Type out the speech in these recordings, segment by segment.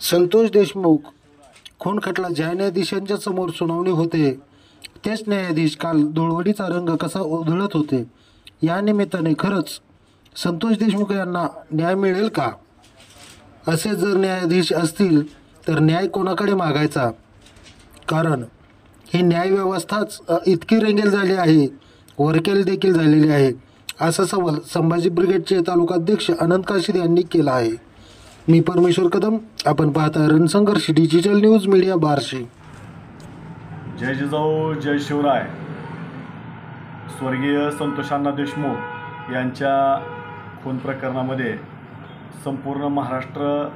संतोष देशमुख खून खटला ज्या न्यायाधीशांच्या समोर सुनावणी होते तेच न्यायाधीश काल धुळवडीचा रंग कसा उधळत होते। या निमित्ताने खरंच संतोष देशमुख यांना न्याय मिळेल का? असे जर न्यायाधीश असतील तर न्याय कोणाकडे मागायचा? कारण ही न्यायव्यवस्थाच इतकी रेंगेल झाली आहे, वरकेल देखील झालेली आहे, असा सवाल संभाजी ब्रिगेडचे तालुकाध्यक्ष अनंत काशीद यांनी केला आहे। मी परमेश्वर कदम, आपण पाहता रणसंघर्ष डिजिटल न्यूज मीडिया बार्शी। जय जिजाऊ जय शिवराय। स्वर्गीय संतोषांना देशमुख यांच्या खून प्रकरणामध्ये संपूर्ण महाराष्ट्र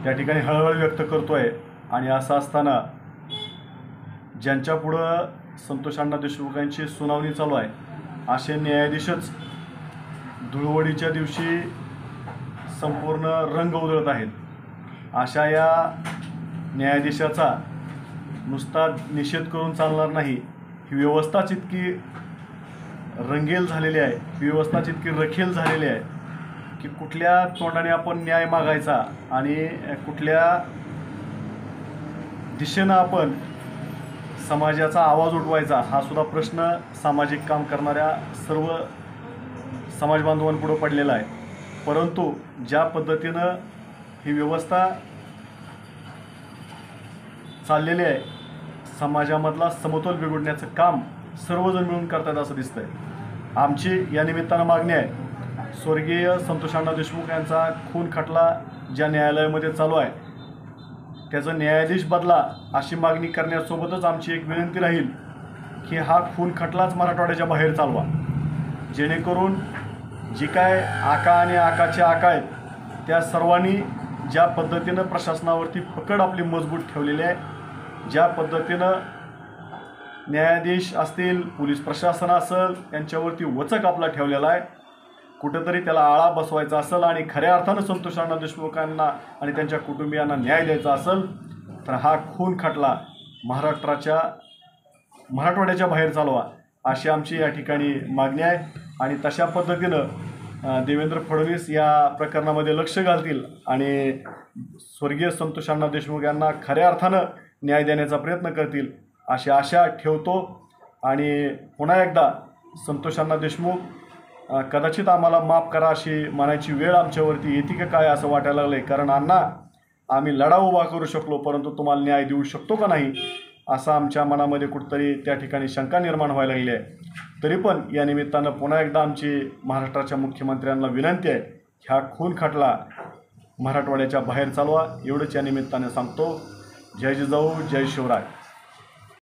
त्या ठिकाणी हळहळ व्यक्त करतोय आणि असं असताना ज्यांच्या पुढं संतोषांना देशमुखांची सुनावणी चालू आहे असे न्यायाधीशच धुळवडीच्या दिवशी संपूर्ण रंग उधळत आहेत। अशा या न्यायाधीशाचा नुसता निषेध करून चालणार नाही। ही व्यवस्थाच इतकी रंगेल झालेली आहे, ही व्यवस्थाच इतकी रखेल झालेली आहे की कुठल्या तोंडाने आपण न्याय मागायचा आणि कुठल्या दिशेनं आपण समाजाचा आवाज उठवायचा हा सुद्धा प्रश्न सामाजिक काम करणाऱ्या सर्व समाज बांधवांपुढे पडलेला आहे। परंतु ज्या पद्धतीनं ही व्यवस्था चाललेली आहे, समाजामधला समतोल बिघडण्याचं काम सर्वजण मिळून करतात असं दिसतंय। आमची या निमित्तानं मागणी आहे, स्वर्गीय संतोषांना देशमुख यांचा खून खटला ज्या न्यायालयामध्ये चालू आहे त्याचा न्यायाधीश बदला अशी मागणी करण्यासोबतच आमची एक विनंती राहील की हा खून खटलाच मराठवाड्याच्या बाहेर चालवा, जेणेकरून जी काय आका आणि आकाचे आका आहेत त्या सर्वांनी ज्या पद्धतीनं प्रशासनावरती पकड आपली मजबूत ठेवलेली आहे, ज्या पद्धतीनं न्यायाधीश असतील, पोलीस प्रशासन असेल, यांच्यावरती वचक आपला ठेवलेला आहे, कुठंतरी त्याला आळा बसवायचा असेल आणि खऱ्या अर्थानं संतोषांना देशमुखांना आणि त्यांच्या कुटुंबियांना न्याय द्यायचा असेल तर हा खून खटला मराठवाड्याच्या बाहेर चालवा अशी आमची या ठिकाणी मागणी आहे। आणि तशा पद्धतीनं देवेंद्र फडणवीस या प्रकरणामध्ये लक्ष घालतील आणि स्वर्गीय संतोषांना देशमुख यांना खऱ्या अर्थानं न्याय देण्याचा प्रयत्न करतील अशी आशा ठेवतो। आणि पुन्हा एकदा संतोषांना देशमुख कदाचित आम्हाला माफ करा अशी म्हणायची वेळ आमच्यावरती येते का काय असं वाटायला लागलं आहे। कारण अण्णा, आम्ही लढा उभा करू शकलो परंतु तुम्हाला न्याय देऊ शकतो का नाही असं आमच्या मनामध्ये कुठंतरी त्या ठिकाणी शंका निर्माण व्हायला लागली आहे। तरी पण या निमित्तानं पुन्हा एकदा आमची महाराष्ट्राच्या मुख्यमंत्र्यांना विनंती आहे, ह्या खून खटला मराठवाड्याच्या बाहेर चालवा एवढंच या निमित्ताने सांगतो। जय जिजाऊ जय शिवराय।